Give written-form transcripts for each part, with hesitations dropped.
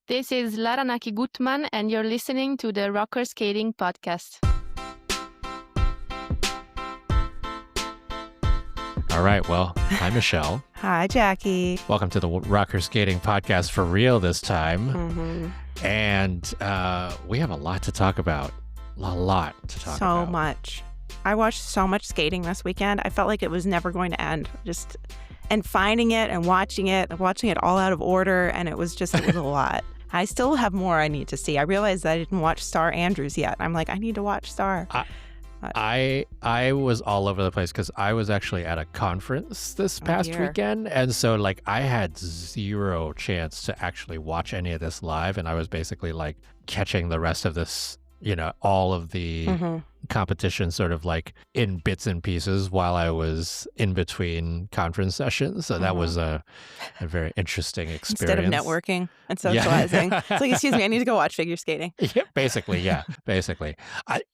This is Lara Naki Gutmann, and you're listening to the Rocker Skating Podcast. All right, well, hi, Michelle. Hi, Jackie. Welcome to the Rocker Skating Podcast for real this time. Mm-hmm. And we have a lot to talk about. A lot to talk about. So much. I watched so much skating this weekend. I felt like it was never going to end. And finding it and watching it all out of order. And it was a lot. I still have more I need to see. I realized that I didn't watch Star Andrews yet. I'm like, I need to watch Star. I was all over the place because I was actually at a conference this past weekend. And so I had zero chance to actually watch any of this live. And I was basically catching the rest of this, all of the competition sort of in bits and pieces while I was in between conference sessions. So that was a very interesting experience. Instead of networking and socializing. Yeah. It's excuse me, I need to go watch figure skating. Yeah, basically.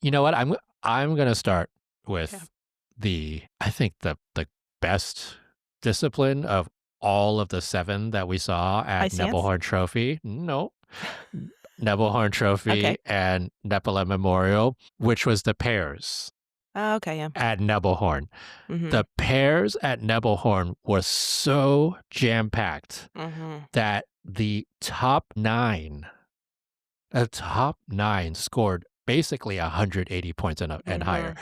You know what? I'm going to start with I think the best discipline of all of the 7 that we saw at Nebelhorn Trophy. No. Nebelhorn Trophy and Nepela Memorial, which was the pairs. Okay, yeah. At Nebelhorn. Mm-hmm. The pairs at Nebelhorn was so jam-packed that the top 9 scored basically 180 points and higher.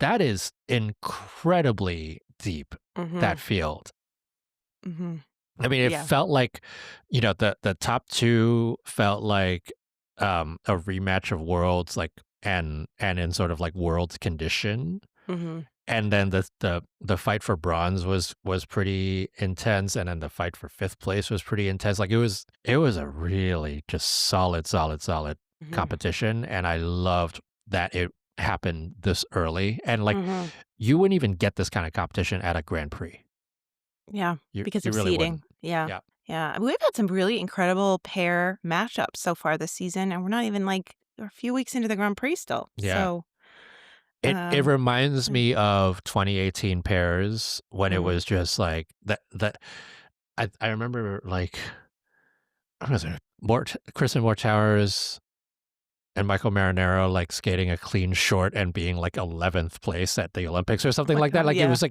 That is incredibly deep, that field. Mm-hmm. I mean, it felt like, the top 2 felt like a rematch of Worlds, and in sort of Worlds condition. Mm-hmm. And then the fight for bronze was pretty intense, and then the fight for 5th place was pretty intense. It was a really just solid competition, and I loved that it happened this early. And you wouldn't even get this kind of competition at a Grand Prix. Yeah, because of really seeding. Yeah. We've had some really incredible pair matchups so far this season, and we're not even we're a few weeks into the Grand Prix still. Yeah. So it reminds me of 2018 pairs when it was just that. I remember what was it? Kristen Moore-Towers and Michael Marinero skating a clean short and being 11th place at the Olympics or something like that. It was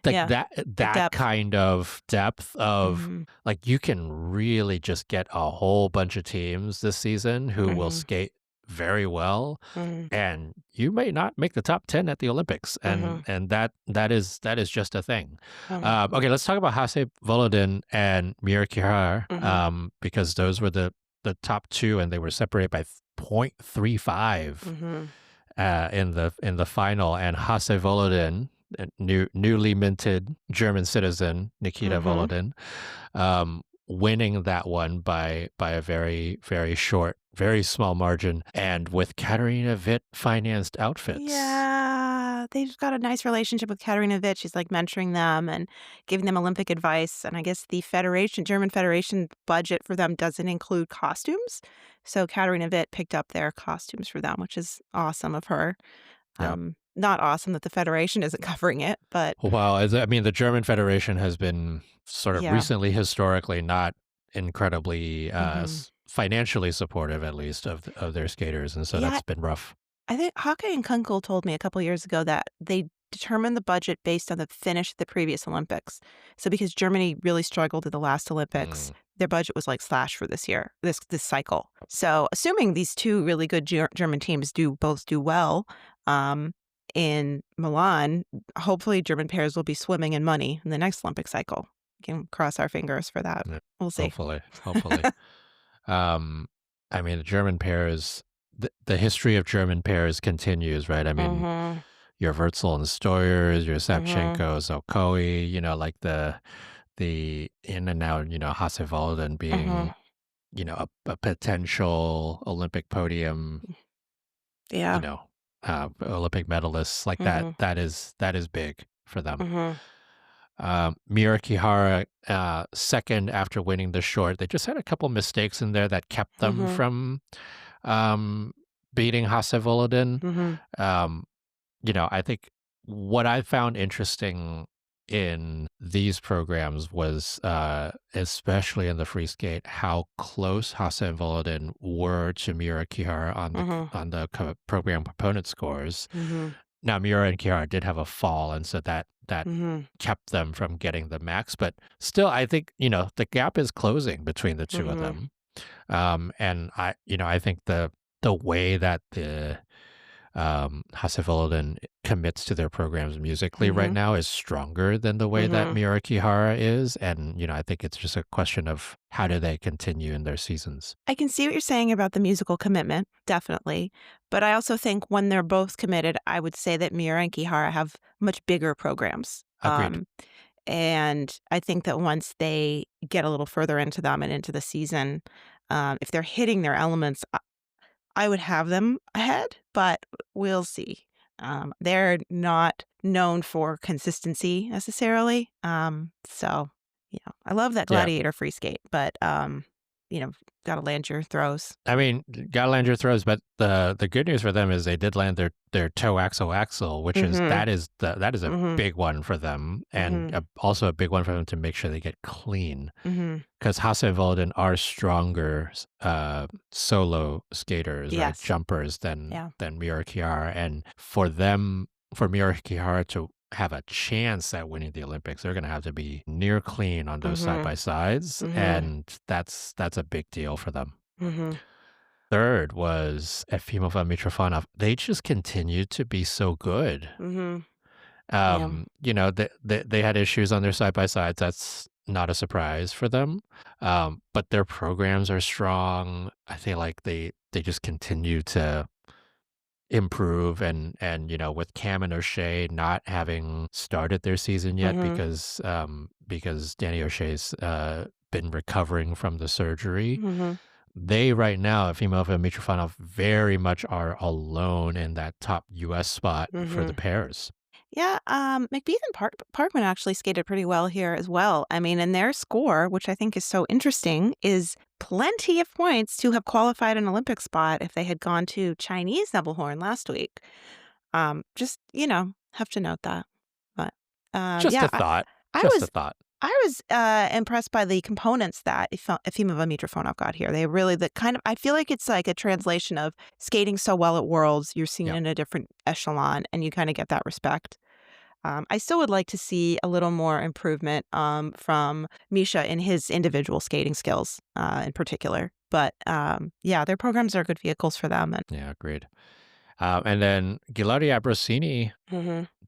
that kind of depth of you can really just get a whole bunch of teams this season who will skate very well, and you may not make the top 10 at the Olympics, and that is just a thing. Okay, let's talk about Hase Volodin and Mira Kihara, because those were the top 2, and they were separated by 0.35 in the final. And Hase Volodin, newly minted German citizen Nikita Volodin, winning that one by a very, very short, very small margin, and with Katarina Witt financed outfits. Yeah, they've got a nice relationship with Katarina Witt. She's mentoring them and giving them Olympic advice. And I guess the German Federation budget for them doesn't include costumes. So Katarina Witt picked up their costumes for them, which is awesome of her. Yeah. Not awesome that the Federation isn't covering it, but... Well, I mean, the German Federation has been sort of recently, historically, not incredibly financially supportive, at least, of their skaters. And so that's been rough. I think Hake and Kunkel told me a couple years ago that they determined the budget based on the finish of the previous Olympics. So because Germany really struggled at the last Olympics, their budget was slashed for this year, this cycle. So assuming these 2 really good German teams both do well, in Milan, hopefully German pairs will be swimming in money in the next Olympic cycle. We can cross our fingers for that. We'll see. Hopefully. I mean, the German pairs, the history of German pairs continues, right? I mean, your Wurzel and Stoyers, your Savchenko, Zokoi, the in and out, Hase Volodin being, a potential Olympic podium, Olympic medalists that is big for them. Mira Kihara, second after winning the short. They just had a couple mistakes in there that kept them from beating Hase Volodin. I think what I found interesting in these programs was, especially in the free skate, how close Hase and Volodin were to Miura Kihara on the program component scores. Now, Miura and Kihara did have a fall, and so that kept them from getting the max. But still, I think, the gap is closing between the two of them. And I think the way that the Hase Volodin commits to their programs musically right now is stronger than the way that Miura Kihara is. And, I think it's just a question of how do they continue in their seasons. I can see what you're saying about the musical commitment, definitely. But I also think when they're both committed, I would say that Miura and Kihara have much bigger programs. Agreed. And I think that once they get a little further into them and into the season, if they're hitting their elements, I would have them ahead, but we'll see. They're not known for consistency necessarily. So, I love that gladiator free skate, but, got to land your throws. I mean, got to land your throws, but the good news for them is they did land their toe axle, which is that is a big one for them, and also a big one for them to make sure they get clean. Because Hase and Volodin are stronger solo skaters, right? Jumpers than Miura Kihara, and for Miura Kihara to have a chance at winning the Olympics, they're going to have to be near clean on those side-by-sides, and that's a big deal for them. Third was Efimov and Mitrofanov. They just continued to be so good. They had issues on their side-by-sides. That's not a surprise for them, but their programs are strong. I feel like they just continue to improve, and with Cam and O'Shea not having started their season yet because Danny O'Shea's been recovering from the surgery, they right now, Efimov and Mitrofanov, very much are alone in that top U.S. spot for the pairs. Yeah, McBeath and Parkman actually skated pretty well here as well. I mean, and their score, which I think is so interesting, is plenty of points to have qualified an Olympic spot if they had gone to Chinese Nebelhorn last week. Just, have to note that. But just a thought. A thought. I was impressed by the components that Efimov and Mitrofanov got here. They really, I feel like it's like a translation of skating so well at Worlds, you're seen in a different echelon, and you kind of get that respect. I still would like to see a little more improvement from Misha in his individual skating skills in particular. But their programs are good vehicles for them. Yeah, agreed. And then Ghilardi Abrosini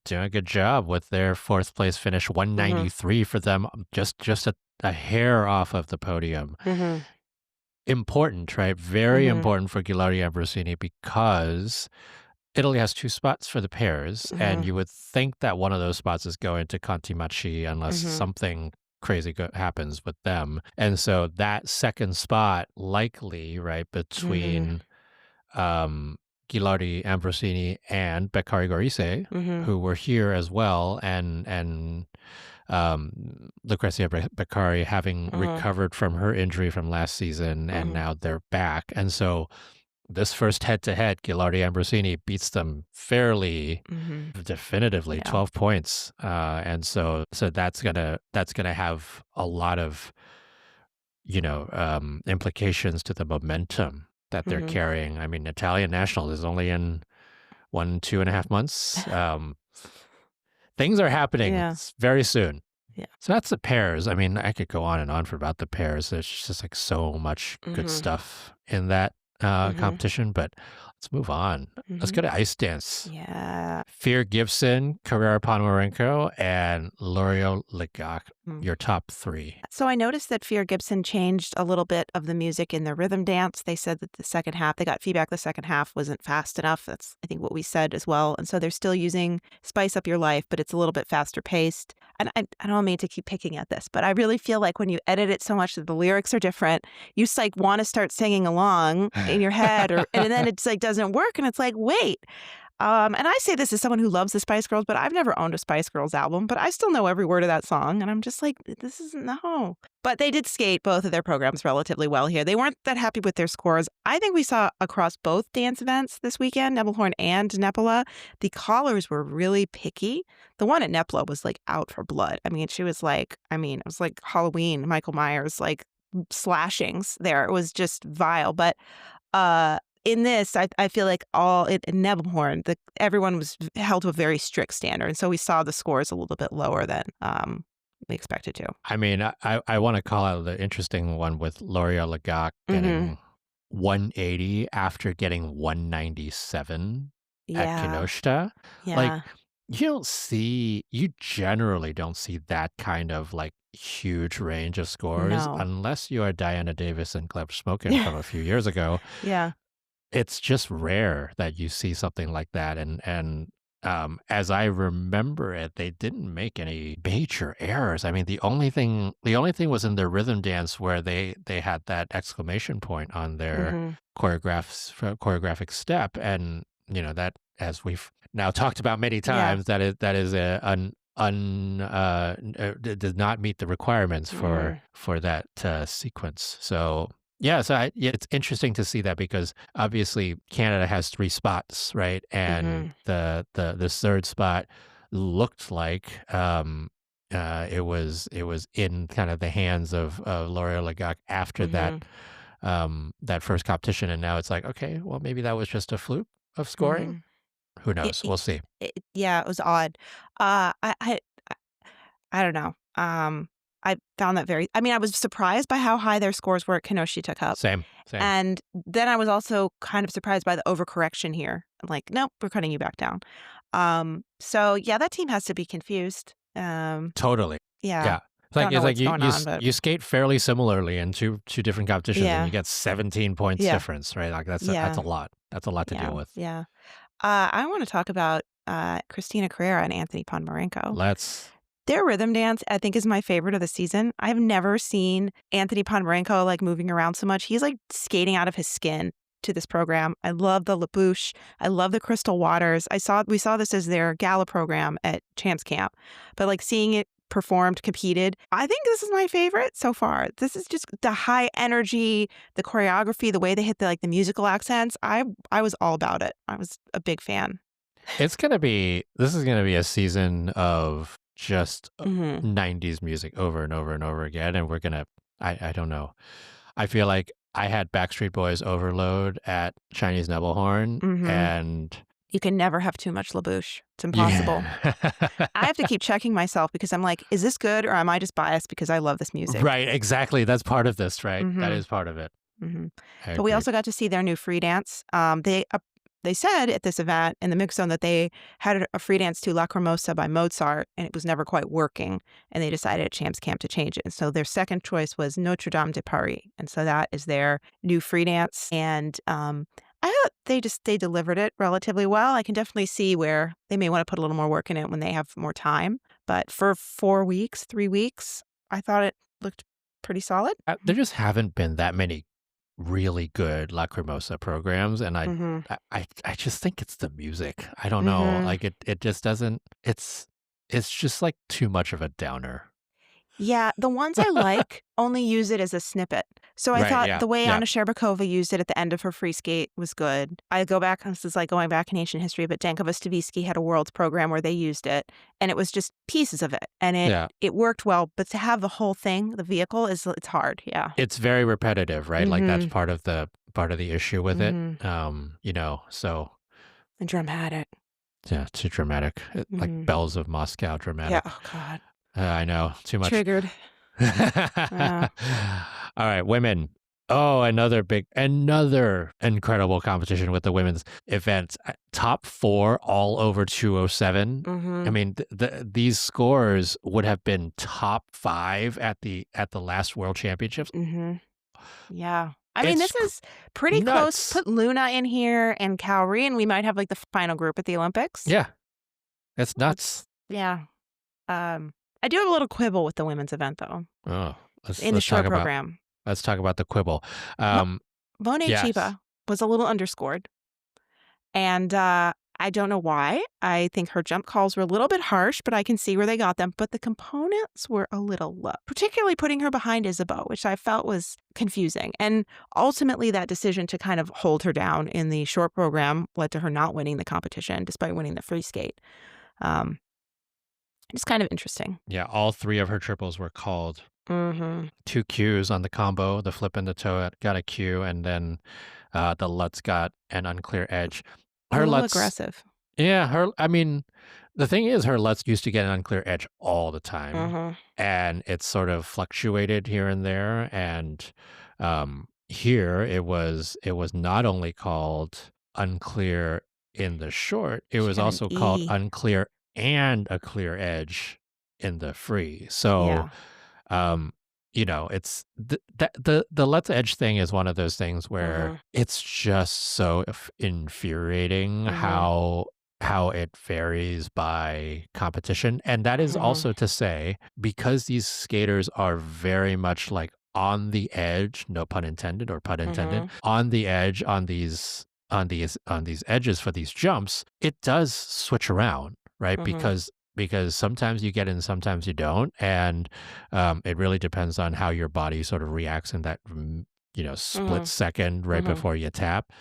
doing a good job with their fourth place finish, 193 for them, just a hair off of the podium. Important, right? Very important for Ghilardi Abrosini because Italy has two spots for the pairs, and you would think that one of those spots is going to Contimaci unless something crazy happens with them. And so that second spot likely, right, between Ghilardi Ambrosini and Beccari Gorise, who were here as well, and Lucrezia Beccari having recovered from her injury from last season, and now they're back. And so this first head-to-head, Ghilardi Ambrosini beats them fairly definitively, 12 points. And so that's gonna have a lot of implications to the momentum that they're carrying. I mean, Italian National is only in 2.5 months. Things are happening very soon. Yeah. So that's the pairs. I mean, I could go on and on for about the pairs. There's just like so much good stuff in that competition, but let's move on. Let's go to ice dance. Yeah. Fear Gibson, Carreira Ponomarenko, and L'Oreal Legac, your top three. So I noticed that Fear Gibson changed a little bit of the music in the rhythm dance. They said that the second half, they got feedback the second half wasn't fast enough. That's, I think, what we said as well. And so they're still using Spice Up Your Life, but it's a little bit faster paced. And I don't mean to keep picking at this, but I really feel like when you edit it so much that the lyrics are different, you just like want to start singing along in your head, and then it's like doesn't work. And it's like, wait, And I say this as someone who loves the Spice Girls, but I've never owned a Spice Girls album, but I still know every word of that song. And I'm just like, this is no. But they did skate both of their programs relatively well here. They weren't that happy with their scores. I think we saw across both dance events this weekend, Nebelhorn and Nepela, the callers were really picky. The one at Nepela was like out for blood. I mean, she was like, it was like Halloween, Michael Myers, like slashings there. It was just vile. But in this, I feel like in Nebelhorn, everyone was held to a very strict standard. And so we saw the scores a little bit lower than we expected to. I mean, I want to call out the interesting one with Lara Naki getting 180 after getting 197 at Kinoshita. Yeah. Like, you generally don't see that kind of like huge range of scores unless you are Diana Davis and Gleb Smokin from a few years ago. Yeah. It's just rare that you see something like that. And as I remember it, they didn't make any major errors. I mean, the only thing was in their rhythm dance where they had that exclamation point on their choreographic step. And, that, as we've now talked about many times, that is does not meet the requirements for that sequence. So it's interesting to see that because obviously Canada has 3 spots, right? And the third spot looked like it was in kind of the hands of Lara Naki after that first competition, and now it's like, okay, well, maybe that was just a fluke of scoring. Who knows? We'll see. It was odd. I don't know. I found that I was surprised by how high their scores were at Kinoshita Cup. Same. And then I was also kind of surprised by the overcorrection here. I'm like, nope, we're cutting you back down. So that team has to be confused. Totally. Yeah. It's like you skate fairly similarly in two different competitions and you get 17 points difference, right? Like that's a lot. That's a lot to deal with. Yeah. I want to talk about Christina Carreira and Anthony Ponomarenko. Their rhythm dance, I think, is my favorite of the season. I've never seen Anthony Ponomarenko like moving around so much. He's like skating out of his skin to this program. I love the labouche. I love the crystal waters. We saw this as their gala program at Champs Camp, but like seeing it performed, competed, I think this is my favorite so far. This is just the high energy, the choreography, the way they hit the musical accents. I was all about it. I was a big fan. This is gonna be a season of just 90s music over and over and over again, and we're gonna I don't know, I feel like I had Backstreet Boys overload at Chinese Nebelhorn, and you can never have too much labouche. It's impossible. I have to keep checking myself because I'm like, is this good or am I just biased because I love this music? Right, exactly. That's part of this, right? That is part of it. But we also got to see their new free dance. They said at this event in the mix zone that they had a free dance to Lacrimosa by Mozart, and it was never quite working. And they decided at Champs Camp to change it. And so their second choice was Notre Dame de Paris. And so that is their new free dance. And I thought they delivered it relatively well. I can definitely see where they may want to put a little more work in it when they have more time. But for 3 weeks, I thought it looked pretty solid. There just haven't been that many really good Lacrimosa programs, and I just think it's the music. I don't know, like it just doesn't. It's just like too much of a downer. Yeah, the ones I like only use it as a snippet. So I thought the way Anna Sherbakova used it at the end of her free skate was good. I go back, this is like going back in ancient history, but Dankova Stavitsky had a world's program where they used it, and it was just pieces of it, and it worked well. But to have the whole thing, the vehicle, it's hard. Yeah, it's very repetitive, right? Like that's part of the issue with it. So and dramatic. Yeah, too dramatic, like Bells of Moscow dramatic. Yeah. Oh God. I know, too much. Triggered. All right, women. Oh, another incredible competition with the women's events. Top 4 all over 207. I mean, these scores would have been top 5 at the last World Championships. Yeah. I mean, this is pretty close. Put Luna in here and Cowrie, and we might have like the final group at the Olympics. Yeah. It's nuts. Yeah. I do have a little quibble with the women's event, though. Oh, the short program. Let's talk about the quibble. Mone Chiba was a little underscored. And I I don't know why. I think her jump calls were a little bit harsh, but I can see where they got them. But the components were a little low, particularly putting her behind Isabeau, which I felt was confusing. And ultimately, that decision to kind of hold her down in the short program led to her not winning the competition, despite winning the free skate. It's kind of interesting. Yeah, all 3 of her triples were called. 2 Qs on the combo. The flip and the toe got a Q, and then the Lutz got an unclear edge. Her Lutz, aggressive. Yeah, I mean, the thing is, her Lutz used to get an unclear edge all the time, and it sort of fluctuated here and there. And here it was not only called unclear in the short, it was also called unclear and a clear edge in the free. So, it's the Let's Edge thing is one of those things where it's just so infuriating how it varies by competition. And that is also to say, because these skaters are very much like on the edge, no pun intended or pun intended, on the edge on these edges for these jumps, it does switch around, right? Because sometimes you get in, sometimes you don't. And it really depends on how your body sort of reacts in that, split second right before you tap.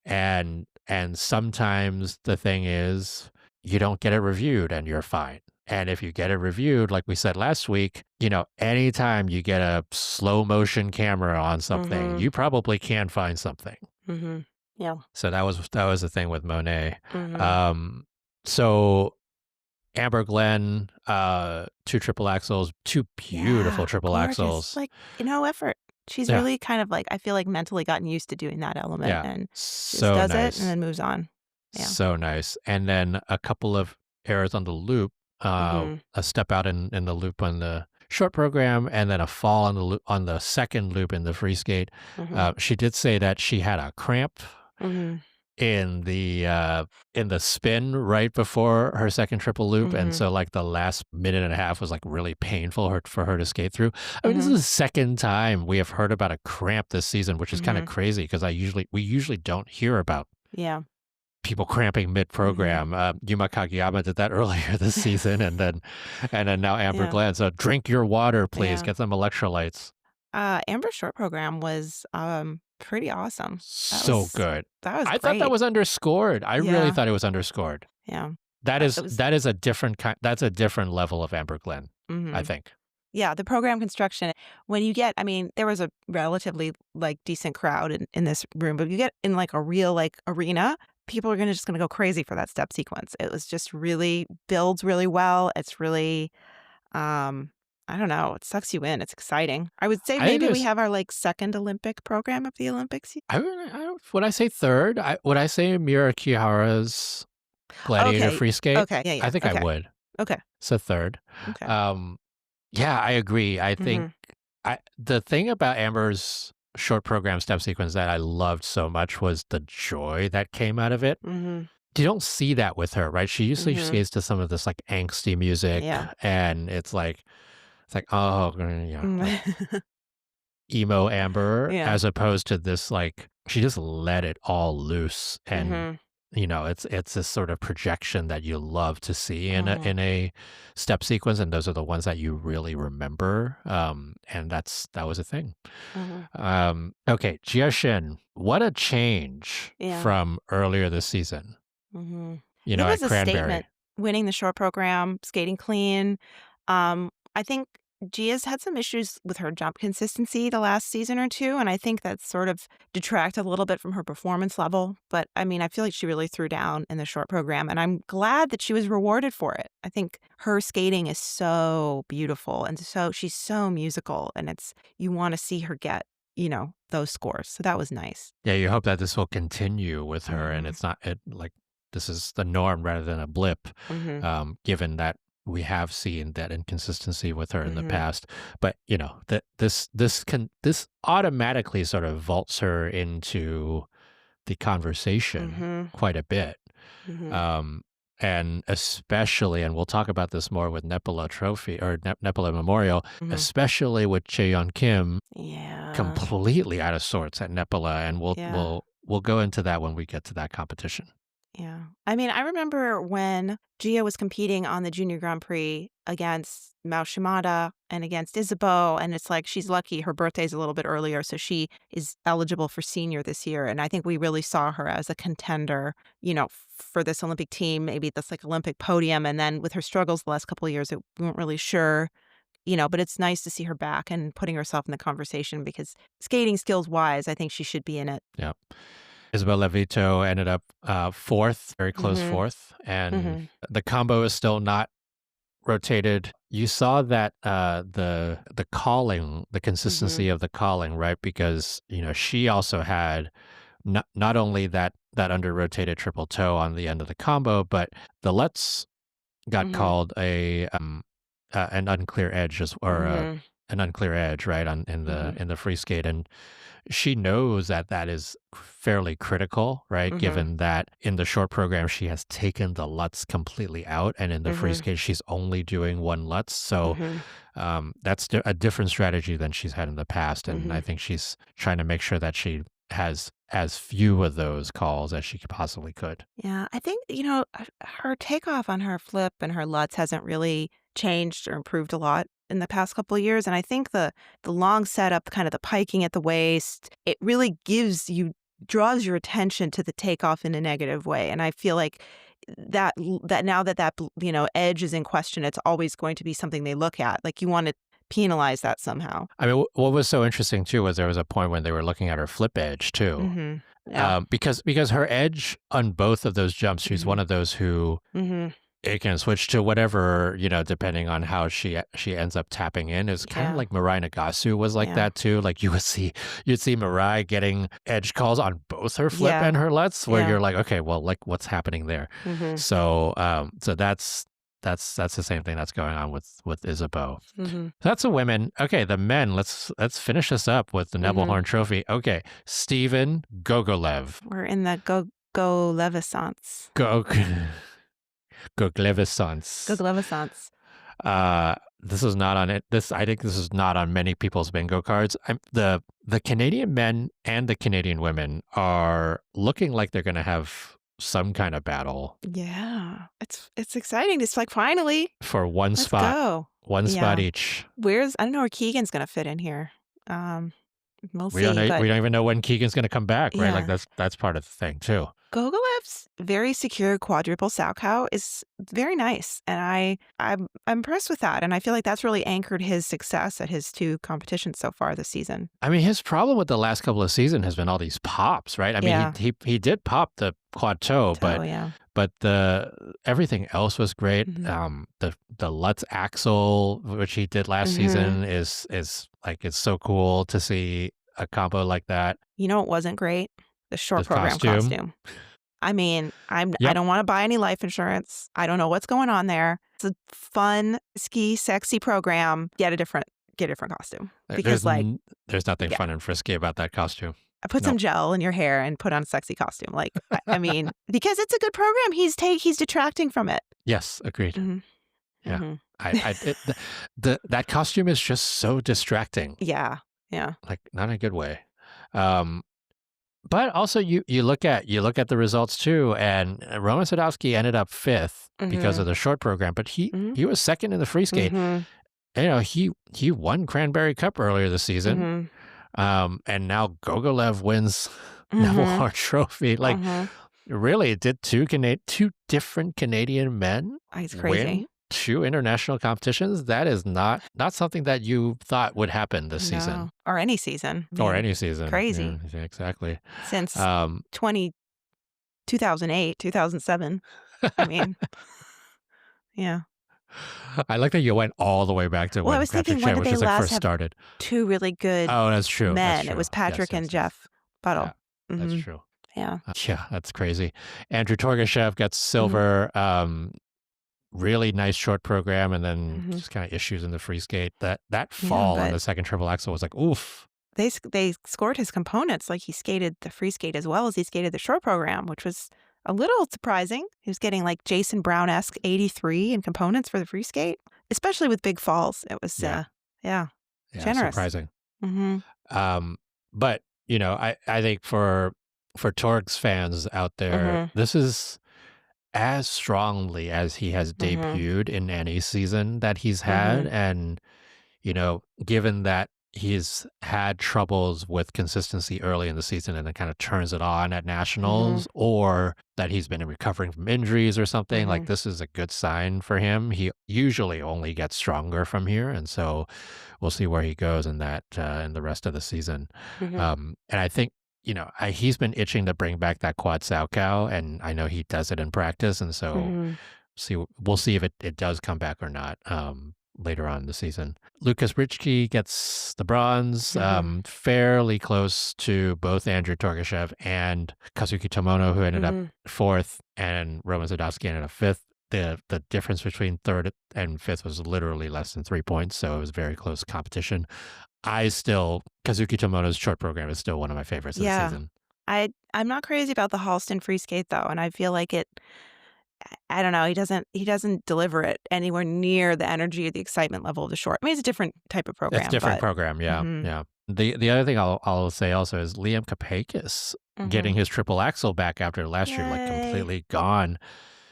And sometimes the thing is, you don't get it reviewed and you're fine. And if you get it reviewed, like we said last week, anytime you get a slow motion camera on something, you probably can find something. Yeah. So that was the thing with Monet. So Amber Glenn, 2 triple axels, 2 beautiful triple axels. Like, no effort. She's really kind of like, I feel like mentally gotten used to doing that element and just does it and then moves on. Yeah. So nice. And then a couple of errors on the loop, a step out in the loop on the short program, and then a fall on the loop, on the second loop in the free skate. She did say that she had a cramp in the spin right before her second triple loop, and so like the last minute and a half was like really painful for her to skate through. I mean, this is the second time we have heard about a cramp this season, which is kind of crazy because we usually don't hear about people cramping mid-program. Yuma Kageyama did that earlier this season, and then now Amber Glenn. So drink your water, please. Get some electrolytes. Amber's short program was pretty awesome. So good. That was I great. thought that was underscored. I really thought it was underscored. Yeah. That is a different kind. That's a different level of Amber Glenn, I think. Yeah, the program construction, when you get, I mean, there was a relatively like decent crowd in this room, but you get in like a real like arena, people are just going to go crazy for that step sequence. It was just really builds really well. It's really, I don't know, it sucks you in. It's exciting. I would say maybe we have our like second Olympic program of the Olympics. Would I say third? Would I say Mira Kihara's Gladiator free skate? Okay, yeah. I think I would. Okay. So third. Okay. Yeah, I agree. I think the thing about Amber's short program step sequence that I loved so much was the joy that came out of it. You don't see that with her, right? She usually skates to some of this like angsty music, and it's like, oh, like emo Amber, as opposed to this like she just let it all loose, and it's this sort of projection that you love to see in a step sequence, and those are the ones that you really remember. And that was a thing. Okay, Jia Shin, what a change from earlier this season. It was a statement, winning the short program, skating clean. I think Gia's had some issues with her jump consistency the last season or two, and I think that's sort of detracted a little bit from her performance level. But I mean, I feel like she really threw down in the short program, and I'm glad that she was rewarded for it. I think her skating is so beautiful, and so she's so musical, and you want to see her get, those scores. So that was nice. Yeah, you hope that this will continue with her, and it's not like this is the norm rather than a blip, given that we have seen that inconsistency with her in the past. But this automatically sort of vaults her into the conversation quite a bit. And especially, and we'll talk about this more with Nepela Trophy or Nepela Memorial, especially with Chaeyeon Kim completely out of sorts at Nepela, and we'll go into that when we get to that competition. Yeah. I mean, I remember when Jia was competing on the Junior Grand Prix against Mao Shimada and against Isabeau, and it's like she's lucky her birthday's a little bit earlier, so she is eligible for senior this year. And I think we really saw her as a contender, for this Olympic team, maybe this like Olympic podium. And then with her struggles the last couple of years, we weren't really sure. But it's nice to see her back and putting herself in the conversation because skating skills wise, I think she should be in it. Yeah. Isabel Levito ended up fourth, very close fourth, and the combo is still not rotated. You saw that the calling, the consistency of the calling, right? Because she also had not only that under rotated triple toe on the end of the combo, but the Lutz got called an unclear edge an unclear edge, right, in the free skate, and she knows that is fairly critical, right? Given that in the short program, she has taken the Lutz completely out, and in the free skate, she's only doing one Lutz. So that's a different strategy than she's had in the past. And I think she's trying to make sure that she has as few of those calls as she possibly could. Yeah, I think, her takeoff on her flip and her Lutz hasn't really changed or improved a lot in the past couple of years. And I think the long setup, kind of the piking at the waist, it really draws your attention to the takeoff in a negative way. And I feel like that now that edge is in question, it's always going to be something they look at. Like you want to penalize that somehow. I mean, what was so interesting too was there was a point when they were looking at her flip edge too. Yeah. Because her edge on both of those jumps, she's one of those who it can switch to whatever, depending on how she ends up tapping in. It's kind of like Mirai Nagasu was like that too. Like you'd see Mirai getting edge calls on both her flip and her Lutz, where you're like, okay, well, like what's happening there? So that's the same thing that's going on with Isabeau. So that's the women. Okay, the men. Let's finish this up with the Nebelhorn Trophy. Okay, Stephen Gogolev. We're in the Gogonaissance. Gogonaissance. This is not on it. I think this is not on many people's bingo cards. The Canadian men and the Canadian women are looking like they're going to have some kind of battle. Yeah, it's exciting. It's like finally for one spot. Go. One spot each. I don't know where Keegan's going to fit in here. We'll see. We don't even know when Keegan's going to come back, right? Like that's part of the thing too. Gogolev's very secure quadruple Salchow is very nice, and I'm impressed with that. And I feel like that's really anchored his success at his two competitions so far this season. I mean, his problem with the last couple of seasons has been all these pops, right? I mean, he did pop the quad toe, but everything else was great. The Lutz axel, which he did last season, is like it's so cool to see a combo like that. You know, it wasn't great. The short program costume. I mean, I don't want to buy any life insurance. I don't know what's going on there. It's a fun, sexy program. Get a different costume. Because there's nothing fun and frisky about that costume. I put some gel in your hair and put on a sexy costume. Like, I mean, because it's a good program. He's detracting from it. Yes, agreed. Yeah, that costume is just so distracting. Yeah. Like not in a good way. But also you look at the results too, and Roman Sadowski ended up fifth because of the short program, but he was second in the free skate. He won Cranberry Cup earlier this season, and now Gogolev wins Nebelhorn Trophy. Like, really, did two different Canadian men win two international competitions? That is not something that you thought would happen this season. Or any season. Or any season. Crazy. Yeah, exactly. Since 2008, 2007. I mean, yeah. I like that you went all the way back to when Patrick Chen was just first started. Two really good that's true. men. It was Patrick and Jeff Buttle. Yeah, that's true. Yeah. Yeah, that's crazy. Andrew Torgashev got silver. Really nice short program, and then just kind of issues in the free skate. That fall on the second triple axel was like, oof. They scored his components. Like he skated the free skate as well as he skated the short program, which was a little surprising. He was getting like Jason Brown-esque 83 in components for the free skate, especially with big falls. It was, generous. Surprising. But, I think for Torg's fans out there, this is as strongly as he has debuted in any season that he's had. And, given that he's had troubles with consistency early in the season and then kind of turns it on at nationals, or that he's been recovering from injuries or something, like this is a good sign for him. He usually only gets stronger from here. And so we'll see where he goes in that, in the rest of the season. And I think, he's been itching to bring back that quad sow cow, and I know he does it in practice. And so we'll see if it does come back or not later on in the season. Lucas Britschke gets the bronze, fairly close to both Andrew Torgashev and Kazuki Tomono, who ended up fourth, and Roman Zadowski ended up fifth. The difference between third and fifth was literally less than 3 points, so it was very close competition. Kazuki Tomono's short program is still one of my favorites of the season. I'm not crazy about the Halston free skate though, and I feel like I don't know, he doesn't deliver it anywhere near the energy or the excitement level of the short. I mean, it's a different type of program. It's a different program, yeah. The other thing I'll say also is Liam Kapakis getting his triple axel back after last year, like completely gone.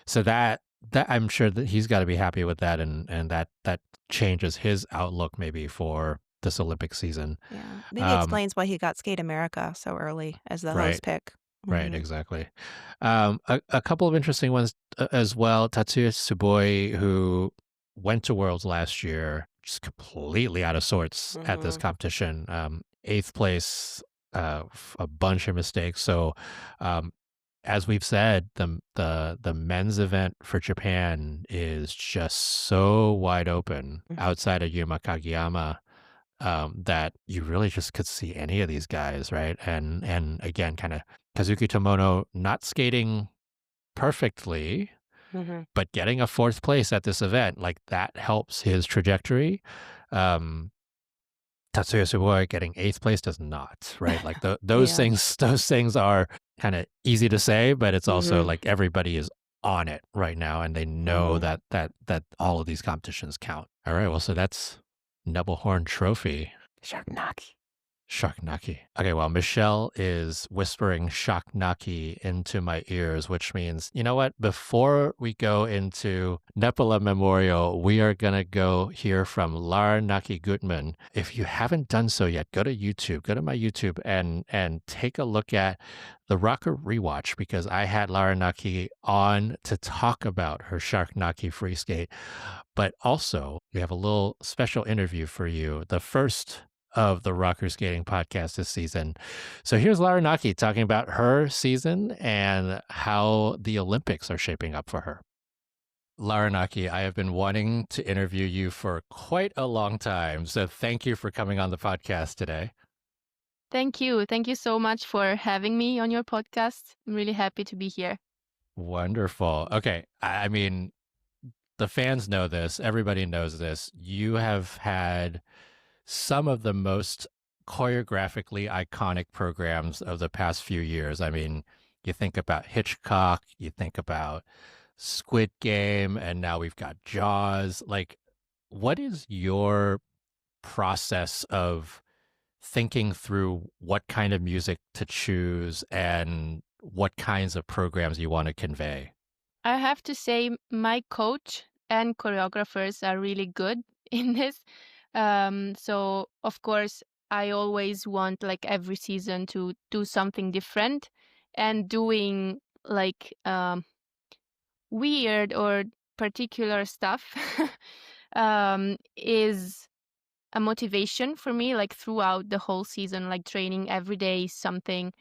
So that I'm sure that he's got to be happy with that, and that changes his outlook maybe for this Olympic season. Yeah, maybe explains why he got Skate America so early as the host pick. Right, exactly. A couple of interesting ones as well. Tatsuya Tsuboi, who went to Worlds last year, just completely out of sorts at this competition. 8th place, a bunch of mistakes. So, as we've said, the men's event for Japan is just so wide open outside of Yuma Kageyama. That you really just could see any of these guys, right? And again, kind of Kazuki Tomono not skating perfectly, but getting a 4th place at this event, like that helps his trajectory. Tatsuya Tsuboi getting 8th place does not, right? Like those things are kind of easy to say, but it's also like everybody is on it right now, and they know that all of these competitions count. All right, well, so that's Nebelhorn Trophy. SharkNaki. Okay, well, Michelle is whispering SharkNaki into my ears, which means, you know what? Before we go into Nepela Memorial, we are going to go hear from Lara Naki Gutmann. If you haven't done so yet, go to YouTube, go to my YouTube and take a look at the Rocker Rewatch, because I had Lara Naki on to talk about her SharkNaki free skate. But also, we have a little special interview for you, the first of the Rocker Skating podcast this season. So here's Lara Naki talking about her season and how the Olympics are shaping up for her. Lara Naki, I have been wanting to interview you for quite a long time, so thank you for coming on the podcast today. Thank you. Thank you so much for having me on your podcast. I'm really happy to be here. Wonderful. Okay, I mean, the fans know this. Everybody knows this. You have had some of the most choreographically iconic programs of the past few years. I mean, you think about Hitchcock, you think about Squid Game, and now we've got Jaws. Like, what is your process of thinking through what kind of music to choose and what kinds of programs you want to convey? I have to say my coach and choreographers are really good in this. So, of course, I always want like every season to do something different, and doing like weird or particular stuff is a motivation for me, like throughout the whole season, like training every day is something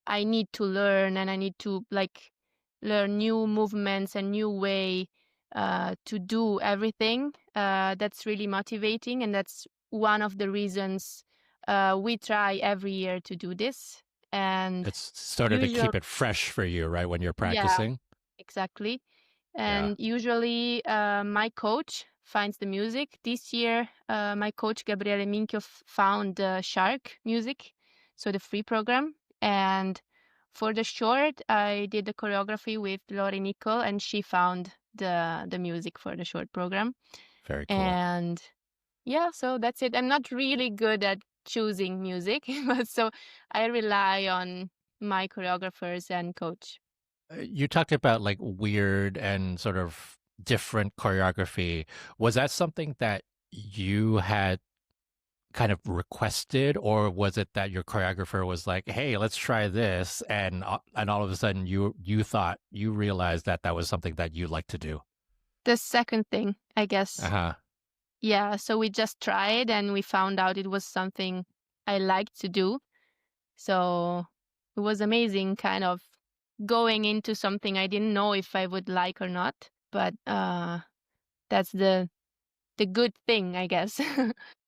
I need to learn, and I need to like learn new movements and new way to do everything. That's really motivating, and that's one of the reasons we try every year to do this. And it's sort of to keep it fresh for you, right, when you're practicing? Yeah, exactly. And usually my coach finds the music. This year, my coach Gabriele Minchio found the Shark music, so the free program. And for the short, I did the choreography with Lori Nicole, and she found the music for the short program. Very cool. And yeah, so that's it. I'm not really good at choosing music, but so I rely on my choreographers and coach. You talked about like weird and sort of different choreography. Was that something that you had kind of requested, or was it that your choreographer was like, "Hey, let's try this," and all of a sudden you realized that that was something that you like to do? The second thing, I guess. Uh-huh. Yeah, so we just tried and we found out it was something I liked to do. So it was amazing kind of going into something I didn't know if I would like or not. But that's the good thing, I guess.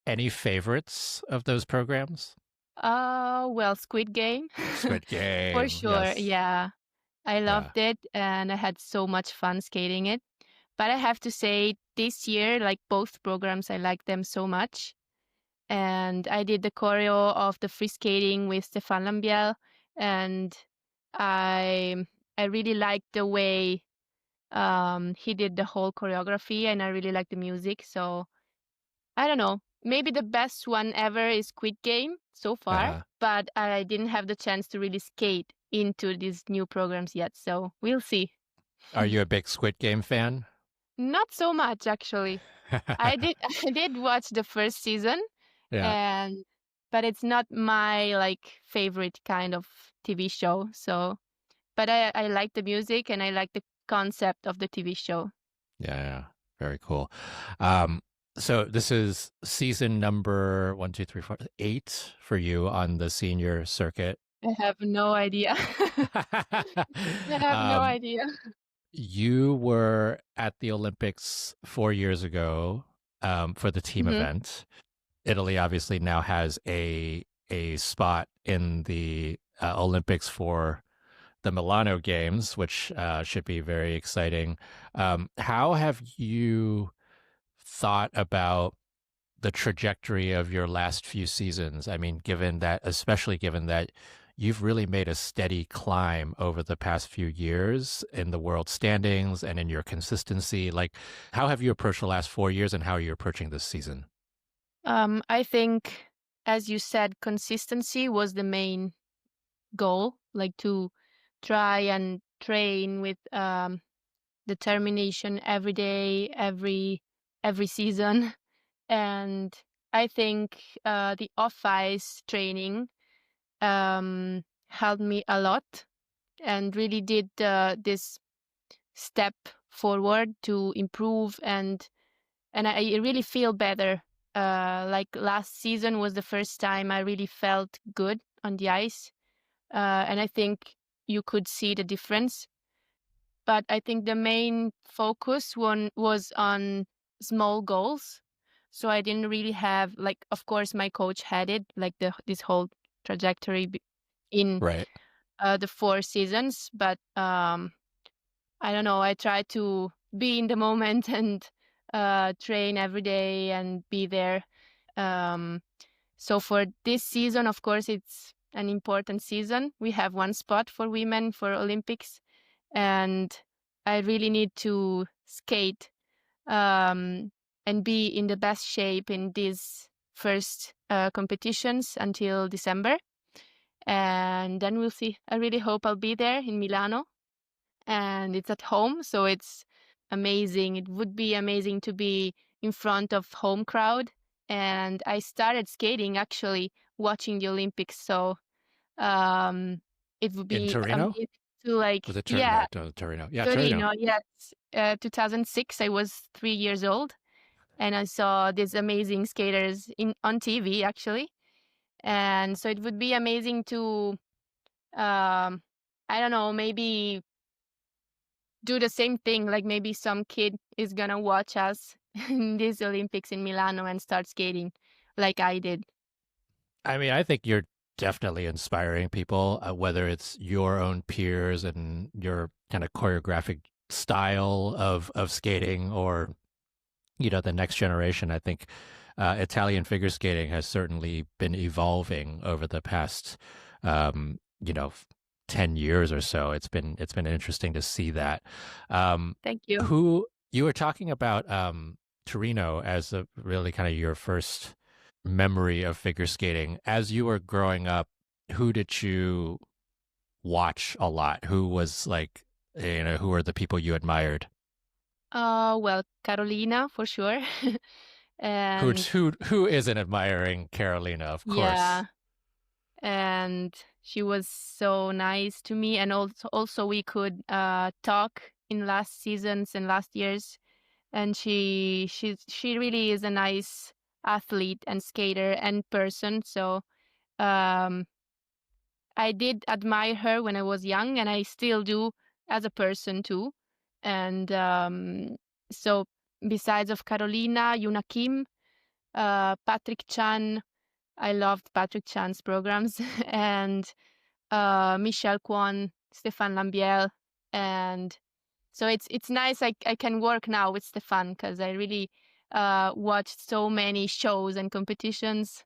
Any favorites of those programs? Well, Squid Game. Squid For Game, sure. yes. Yeah. I Yeah. loved it and I had so much fun skating it. But I have to say this year, like both programs, I liked them so much. And I did the choreo of the free skating with Stefan Lambiel, and I I really liked the way he did the whole choreography, and I really liked the music. So I don't know, maybe the best one ever is Squid Game so far, Uh-huh. but I didn't have the chance to really skate into these new programs yet. So we'll see. Are you a big Squid Game fan? Not so much actually. I did I did watch the first season Yeah. and but it's not my like favorite kind of TV show. So but I like the music and I like the concept of the TV show. Yeah. Very cool. Um, so this is season number 1, 2, 3, 4, 8 for you on the senior circuit. I have no idea. I have no um, idea. you were at the Olympics 4 years ago for the team Hmm. event. Italy obviously now has a spot in the Olympics for the Milano Games, which should be very exciting. How have you thought about the trajectory of your last few seasons? I mean, especially given that you've really made a steady climb over the past few years in the world standings and in your consistency. Like, how have you approached the last 4 years and how are you approaching this season? I think, as you said, consistency was the main goal, like to try and train with determination every day, every season. And I think the off ice training helped me a lot and really did this step forward to improve and I really feel better. Like last season was the first time I really felt good on the ice, and I think you could see the difference. But I think the main focus one was on small goals. So I didn't really have like, of course, my coach had it like this whole trajectory in Right. the 4 seasons. But I don't know. I try to be in the moment and train every day and be there. Um, so for this season, of course, it's an important season. We have one spot for women for Olympics, and I really need to skate and be in the best shape in these first competitions until December. And then we'll see. I really hope I'll be there in Milano and it's at home. So it's amazing. It would be amazing to be in front of home crowd. And I started skating actually watching the Olympics. So um, it would In be Torino? amazing to like, Was it yeah, Torino? Yeah, Torino. Torino. Yes, 2006. I was 3 years old, and I saw these amazing skaters in on TV actually. And so it would be amazing to, I don't know, maybe do the same thing. Like maybe some kid is gonna watch us in these Olympics in Milano and start skating like I did. I mean, I think you're definitely inspiring people, whether it's your own peers and your kind of choreographic style of skating or, the next generation. I think Italian figure skating has certainly been evolving over the past, um, you know, 10 years or so. It's been interesting to see that. Thank you. Who you were talking about Torino as really kind of your first memory of figure skating. As you were growing up, who did you watch a lot? Who was like who are the people you admired? Well, Carolina for sure. And Who isn't admiring Carolina, of course. yeah, and she was so nice to me, and also we could talk in last seasons and last years, and she really is a nice athlete and skater and person. So um I did admire her when I was young, and I still do as a person too. And so besides of Carolina, Yuna Kim, Patrick Chan, I loved Patrick Chan's programs, and Michelle Kwon, Stéphane Lambiel, and so it's nice. I can work now with Stéphane because I really watched so many shows and competitions,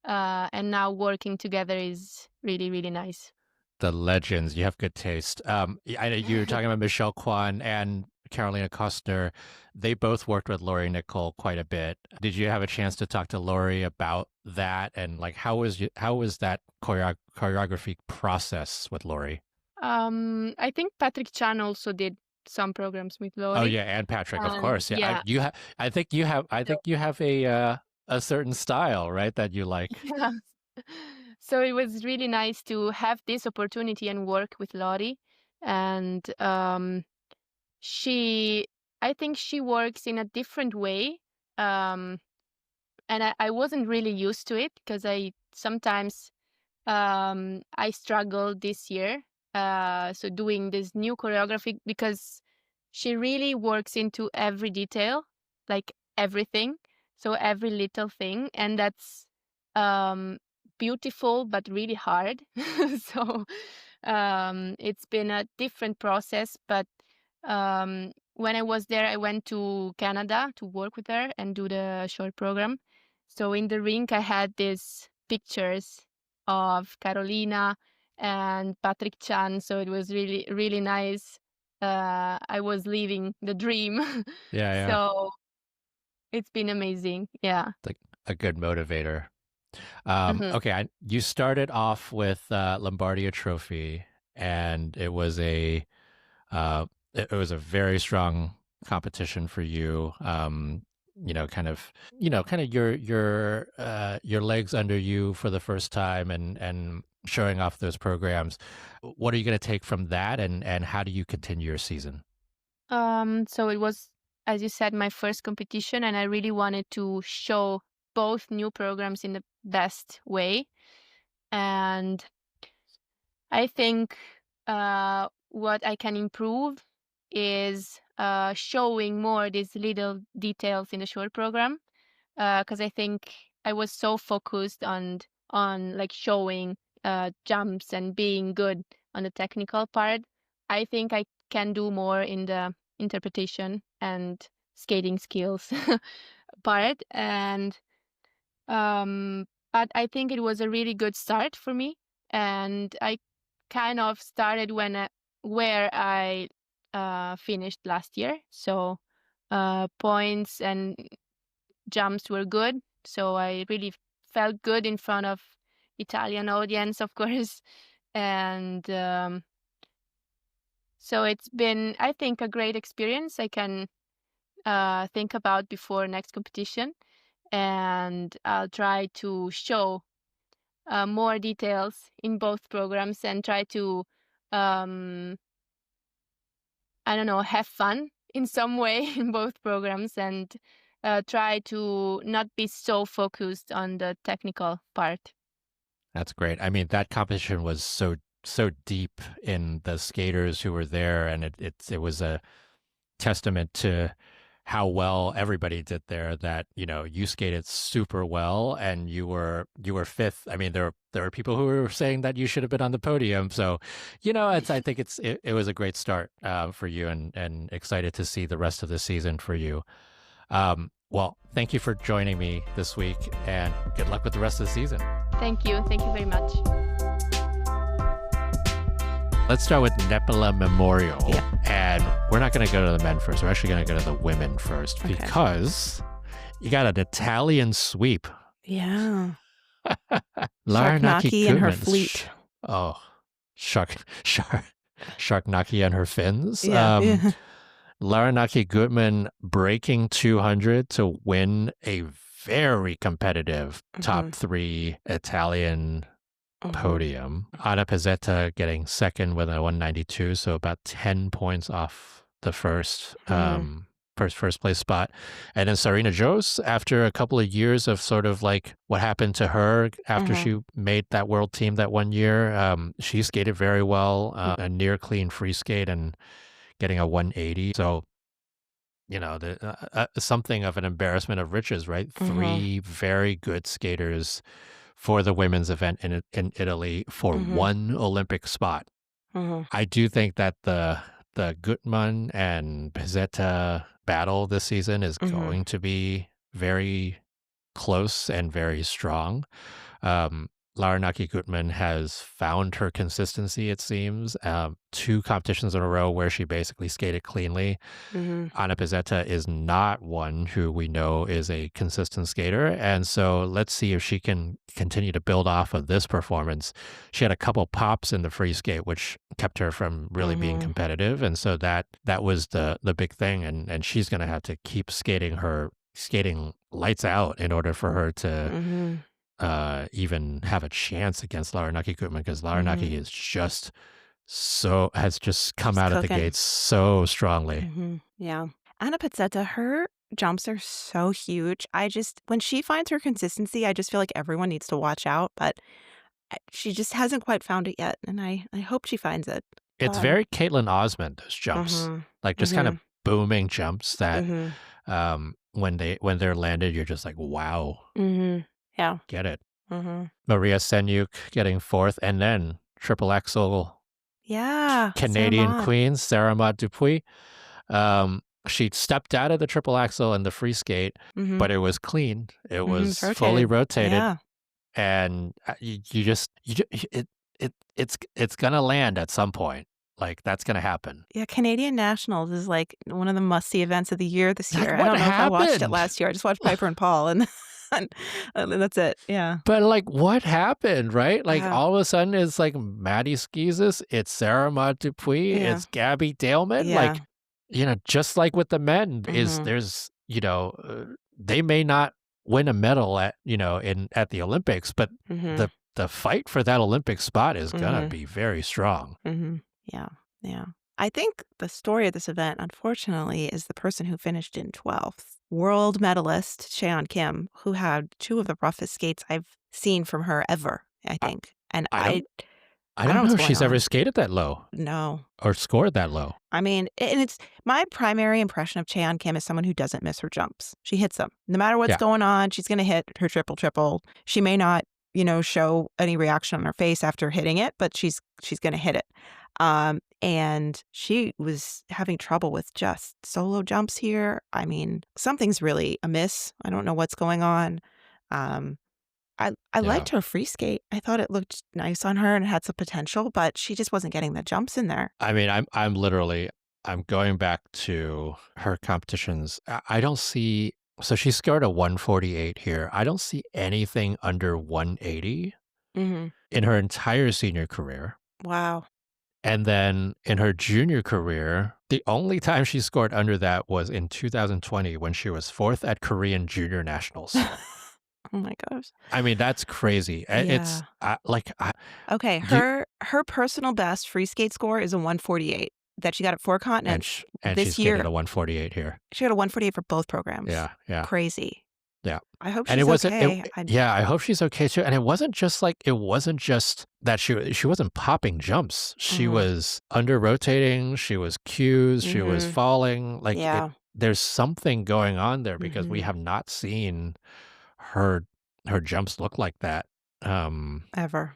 and now working together is really really nice. The legends. You have good taste. I know you were talking about Michelle Kwan and Carolina Kostner. They both worked with Lori Nicole quite a bit. Did you have a chance to talk to Lori about that? And like, how was that choreography process with Lori? I think Patrick Chan also did some programs with Lori. Oh yeah, and Patrick, of course. Yeah, yeah. I think you have a certain style, right, that you like. Yeah. So it was really nice to have this opportunity and work with Lori, and I think she works in a different way, and I wasn't really used to it because I sometimes I struggled this year, so doing this new choreography, because she really works into every detail, like everything, so every little thing, and that's beautiful but really hard. So it's been a different process, but when I was there, I went to Canada to work with her and do the short program. So in the rink, I had these pictures of Carolina and Patrick Chan. So it was really, really nice. I was living the dream. Yeah. So it's been amazing. Yeah. Like a good motivator. Mhm. Okay, you started off with Lombardia Trophy, and it was a very strong competition for you. Kind of your legs under you for the first time, and showing off those programs. What are you going to take from that, and how do you continue your season? So it was, as you said, my first competition, and I really wanted to show both new programs in the best way. And I think what I can improve is showing more these little details in the short program, because I think I was so focused on like showing jumps and being good on the technical part. I think I can do more in the interpretation and skating skills part, and but I think it was a really good start for me, and I kind of started where I finished last year. So points and jumps were good. So I really felt good in front of Italian audience, of course, and so it's been, I think, a great experience. I can think about before next competition, and I'll try to show more details in both programs and try to I don't know, have fun in some way in both programs, and try to not be so focused on the technical part. That's great. I mean, that competition was so deep in the skaters who were there, and it was a testament to how well everybody did there, that you skated super well, and you were fifth. I mean, there were people who were saying that you should have been on the podium. So I think it was a great start for you, and excited to see the rest of the season for you. Well, thank you for joining me this week, and good luck with the rest of the season. Thank you very much. Let's start with Nepela Memorial. Yeah. And we're not going to go to the men first. We're actually going to go to the women first, because you got an Italian sweep. Yeah. Lara Naki SharkNaki and her Gutmann. fleet. Shark. SharkNaki and her fins. Yeah. Lara Naki Gutmann breaking 200 to win a very competitive top 3 Italian podium. Anna Pezzetta getting second with a 192, so about 10 points off the first place spot. And then Serena Joes, after a couple of years of sort of like what happened to her after she made that world team that one year, she skated very well, a near clean free skate and getting a 180. So, you know, something of an embarrassment of riches, right? 3 very good skaters for the women's event in Italy for one Olympic spot. I do think that the Gutmann and Pezzetta battle this season is going to be very close and very strong. Lara Naki Gutmann has found her consistency, it seems. 2 competitions in a row where she basically skated cleanly. Anna Pezzetta is not one who we know is a consistent skater. And so let's see if she can continue to build off of this performance. She had a couple pops in the free skate, which kept her from really being competitive. And so that was the big thing. And she's going to have to keep skating lights out in order for her to even have a chance against Lara Naki Gutmann, because Lara Naki is has just come out of the gates so strongly. Yeah. Anna Pezzetta, her jumps are so huge. When she finds her consistency, I just feel like everyone needs to watch out, but she just hasn't quite found it yet, and I hope she finds it. It's very Caitlin Osmond, those jumps. Like just kind of booming jumps that when they're landed, you're just like, wow. Yeah. Get it. Maria Senyuk getting 4th, and then triple axel. Yeah. Canadian queen, Sarah Maud Dupuis. She stepped out of the triple axel in the free skate, but it was clean. It was fully rotated. Yeah. And it's gonna land at some point. Like, that's gonna happen. Yeah, Canadian Nationals is like one of the must-see events of the year this year. Like, I don't know happened? if I watched it last year. I just watched Piper and Paul, and that's it. Yeah. But like, what happened, right? Like, all of a sudden, it's like Maddie Skeesis, it's Sarah Maud Dupuis, it's Gabby Daleman. Yeah. Like, you know, just like with the men, there's, you know, they may not win a medal at the Olympics, but the fight for that Olympic spot is gonna be very strong. Yeah. Yeah. I think the story of this event, unfortunately, is the person who finished in 12th. World medalist Cheon Kim, who had 2 of the roughest skates I've seen from her ever, I think. And I don't know if she's ever skated that low. No. Or scored that low. I mean, and it's my primary impression of Cheon Kim is someone who doesn't miss her jumps. She hits them. No matter what's going on, she's going to hit her triple. She may not, show any reaction on her face after hitting it, but she's going to hit it. And she was having trouble with just solo jumps here. I mean, something's really amiss. I don't know what's going on. I liked her free skate. I thought it looked nice on her and it had some potential, but she just wasn't getting the jumps in there. I mean, I'm going back to her competitions. I don't see, so she scored a 148 here. I don't see anything under 180 in her entire senior career. Wow. And then in her junior career, the only time she scored under that was in 2020 when she was 4th at Korean Junior Nationals. Oh my gosh. I mean, that's crazy. Yeah. Okay, her personal best free skate score is a 148 that she got at 4 continents. And this she's year, getting a 148 here. She got a 148 for both programs. Yeah. Crazy. Yeah. I hope she's okay. I hope she's okay too. And it wasn't just that she wasn't popping jumps. She was under rotating. She was cues. She was falling. Like, there's something going on there because we have not seen her jumps look like that ever.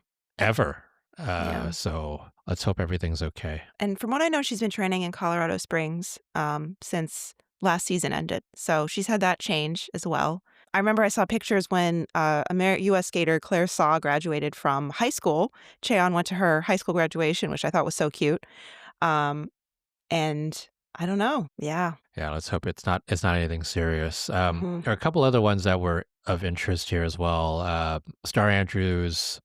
So let's hope everything's okay. And from what I know, she's been training in Colorado Springs since last season ended. So she's had that change as well. I remember I saw pictures when U.S. skater Claire Saw graduated from high school. Cheon went to her high school graduation, which I thought was so cute. And I don't know. Yeah. Yeah, let's hope it's not anything serious. There are a couple other ones that were of interest here as well. Star Andrews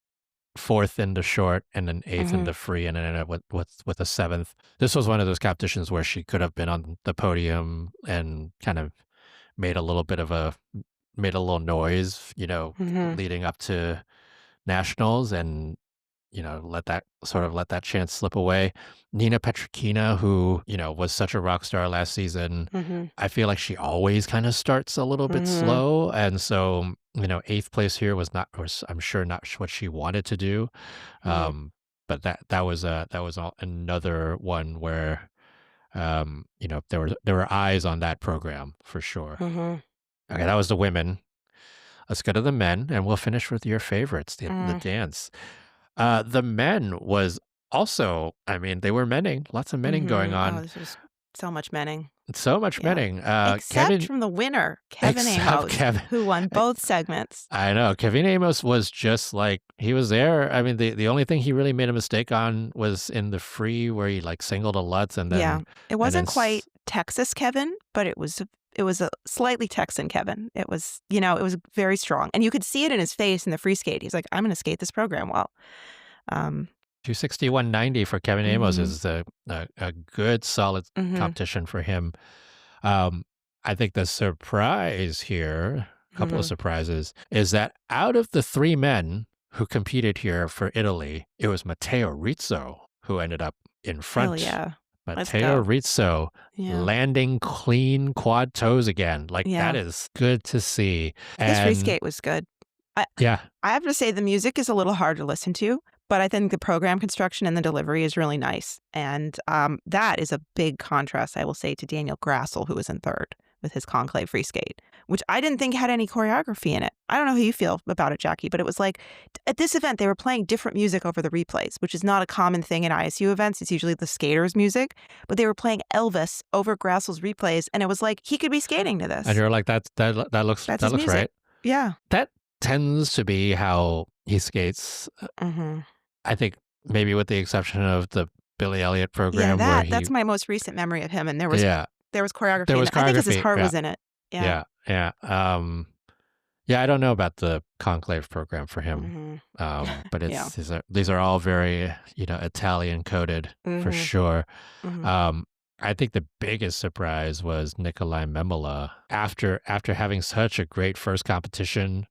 fourth in the short and then eighth in the free, and then ended up with a seventh. This was one of those competitions where she could have been on the podium and kind of made a little noise, leading up to nationals, and let that chance slip away. Nina Petrikina, who was such a rock star last season, I feel like she always kind of starts a little bit slow, and so eighth place here was I'm sure not what she wanted to do, but that was another one where there were eyes on that program for sure. Okay, that was the women. Let's go to the men, and we'll finish with your favorites, the dance. The men was also, they were menning, lots of menning going on. Oh, this was so much menning. So much menning. Except from the winner, Kevin Amos, who won both segments. I know. Kevin Amos was just like, he was there. The only thing he really made a mistake on was in the free where he singled a Lutz, and then it wasn't quite Texas Kevin, but it was a slightly Texan Kevin. It was, it was very strong. And you could see it in his face in the free skate. He's like, I'm going to skate this program well. 261.90 for Kevin Amos is a good, solid competition for him. I think the surprise here, a couple of surprises, is that out of the three men who competed here for Italy, it was Matteo Rizzo who ended up in front. Hell yeah. Matteo Rizzo landing clean quad toes again. That is good to see. His free skate was good. I have to say the music is a little hard to listen to, but I think the program construction and the delivery is really nice. And that is a big contrast, I will say, to Daniel Grassel, who was in third with his conclave free skate, which I didn't think had any choreography in it. I don't know how you feel about it, Jackie, but it was like at this event, they were playing different music over the replays, which is not a common thing in ISU events. It's usually the skaters' music, but they were playing Elvis over Grassel's replays. And it was like, he could be skating to this. And you're like, that looks right. Yeah. That tends to be how he skates. I think maybe with the exception of the Billy Elliot program. That's my most recent memory of him. And there was choreography. I think because his heart was in it. Yeah. I don't know about the conclave program for him, but these are all very Italian coded for sure. I think the biggest surprise was Nikolai Memela after having such a great first competition,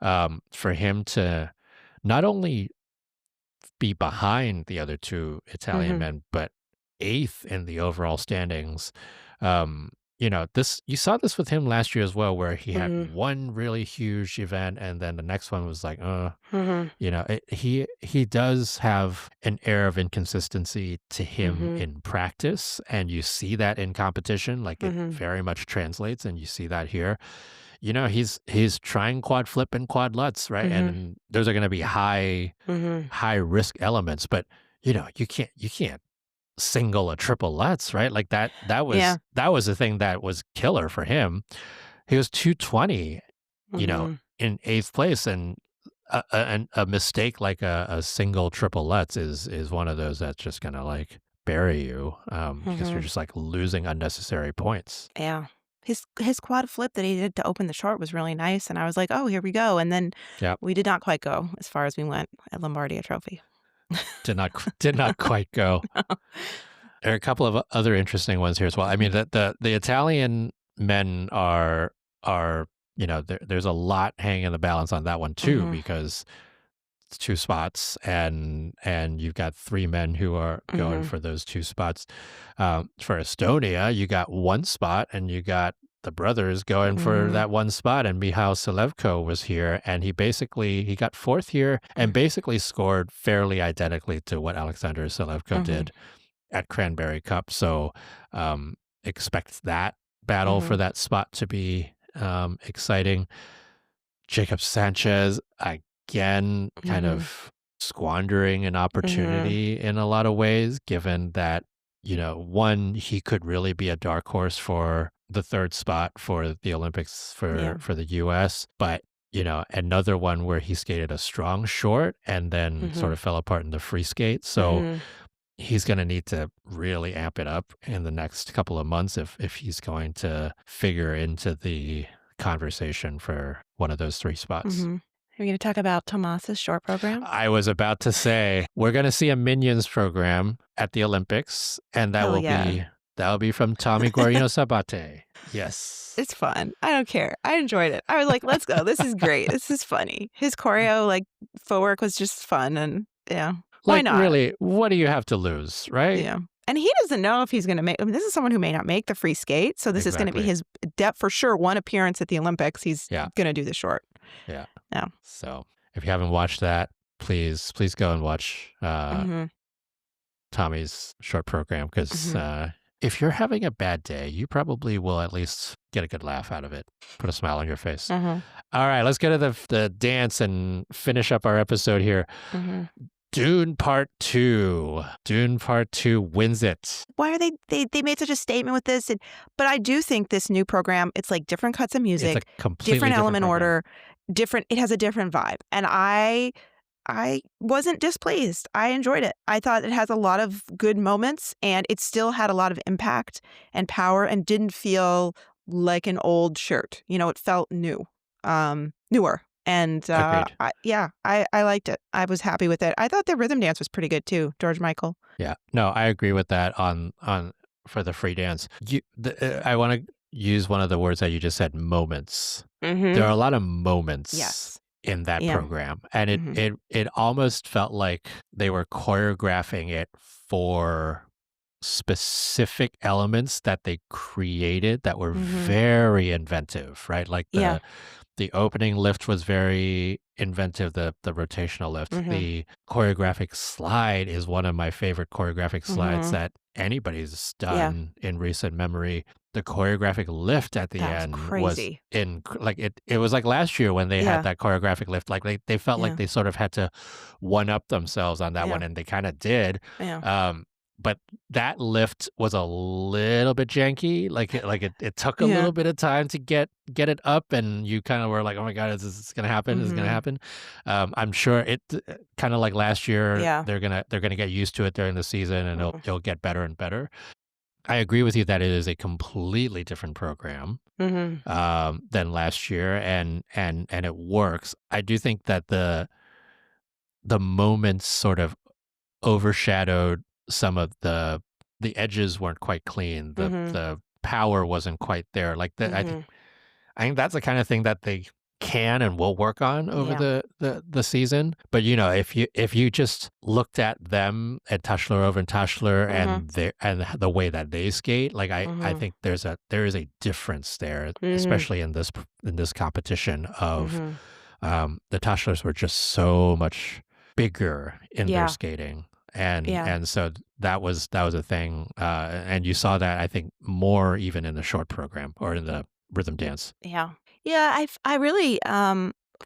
for him to not only be behind the other two Italian men, but eighth in the overall standings. You saw this with him last year as well, where he had one really huge event, and then the next one was like, he does have an air of inconsistency to him in practice, and you see that in competition. It very much translates, and you see that here. He's trying quad flip and quad Lutz, right? And those are going to be high risk elements, but you can't single a triple Lutz, right? That was the thing that was killer for him. He was 220, in eighth place, and a mistake like a single triple Lutz is one of those that's just gonna bury you, because you're just losing unnecessary points. Yeah. His quad flip that he did to open the short was really nice, and I was like, oh, here we go. And then we did not quite go as far as we went at Lombardia Trophy. Did not quite go. No. There are a couple of other interesting ones here as well. The Italian men are there's a lot hanging in the balance on that one too, because it's two spots, and you've got three men who are going for those two spots. For Estonia, you got one spot, and you got the brothers going for that one spot, and Michał Selevko was here, and he got fourth here and basically scored fairly identically to what Alexander Selevko did at Cranberry Cup. So expect that battle for that spot to be exciting. Jacob Sanchez, again, kind of squandering an opportunity in a lot of ways, given that, one, he could really be a dark horse for the third spot for the Olympics for the U.S., but, another one where he skated a strong short and then sort of fell apart in the free skate. So he's going to need to really amp it up in the next couple of months if he's going to figure into the conversation for one of those three spots. Are you going to talk about Tomas's short program? I was about to say, we're going to see a Minions program at the Olympics, and that'll be from Tommy Guarino Sabate. Yes. It's fun. I don't care. I enjoyed it. I was like, let's go. This is great. This is funny. His choreo, like, footwork was just fun. And yeah, why not? Really, what do you have to lose, right? Yeah. And he doesn't know if he's going to make, I mean, this is someone who may not make the free skate. So this is going to be his depth for sure. One appearance at the Olympics. He's going to do the short. Yeah. Yeah. So if you haven't watched that, please go and watch Tommy's short program, because if you're having a bad day, you probably will at least get a good laugh out of it. Put a smile on your face. All right, let's get to the dance and finish up our episode here. Dune Part 2. Dune Part 2 wins it. Why are they made such a statement with this? But I do think this new program, it's like different cuts of music, it's a completely different element program. order, it has a different vibe. And I wasn't displeased. I enjoyed it. I thought it has a lot of good moments, and it still had a lot of impact and power and didn't feel like an old shirt. You know, it felt new, newer. And I liked it. I was happy with it. I thought the rhythm dance was pretty good too, George Michael. Yeah, no, I agree with that on for the free dance. I want to use one of the words that you just said, moments. There are a lot of moments in that program, and it almost felt like they were choreographing it for specific elements that they created that were very inventive, right? Like the opening lift was very inventive, the rotational lift. The choreographic slide is one of my favorite choreographic slides that anybody's done in recent memory. The choreographic lift at the end was it was like last year when they had that choreographic lift. Like they felt like they sort of had to one up themselves on that one, and they kind of did. But that lift was a little bit janky. It took a little bit of time to get it up, and you kind of were like, "Oh my God, is this going to happen? Is this going to happen?" I'm sure it kind of like last year. They're gonna get used to it during the season, and it'll get better and better. I agree with you that it is a completely different program than last year, and it works. I do think that the moments sort of overshadowed some of the edges weren't quite clean. The power wasn't quite there. Like that, I think that's the kind of thing that they can and will work on over the season. But if you just looked at them at Taschlerov and Taschler and the way that they skate, like I think there is a difference there, especially in this competition of the Taschlers were just so much bigger in their skating. And so that was a thing, and you saw that, I think, more even in the short program or in the rhythm dance. I really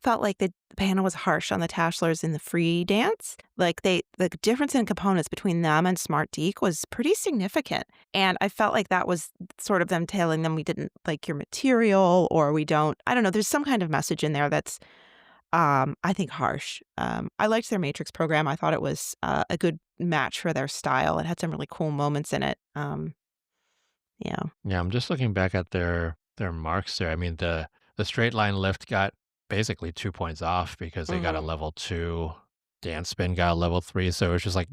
felt like the panel was harsh on the Taschlers in the free dance. Like the difference in components between them and Smart Deke was pretty significant, and I felt like that was sort of them telling them we didn't like your material, or we don't. I don't know. There's some kind of message in there that's I think harsh. I liked their Matrix program. I thought it was a good match for their style. It had some really cool moments in it. Yeah, I'm just looking back at their marks there. I mean, the straight line lift got basically 2 points off because they got a level 2. Dance spin got a level 3. So it was just like,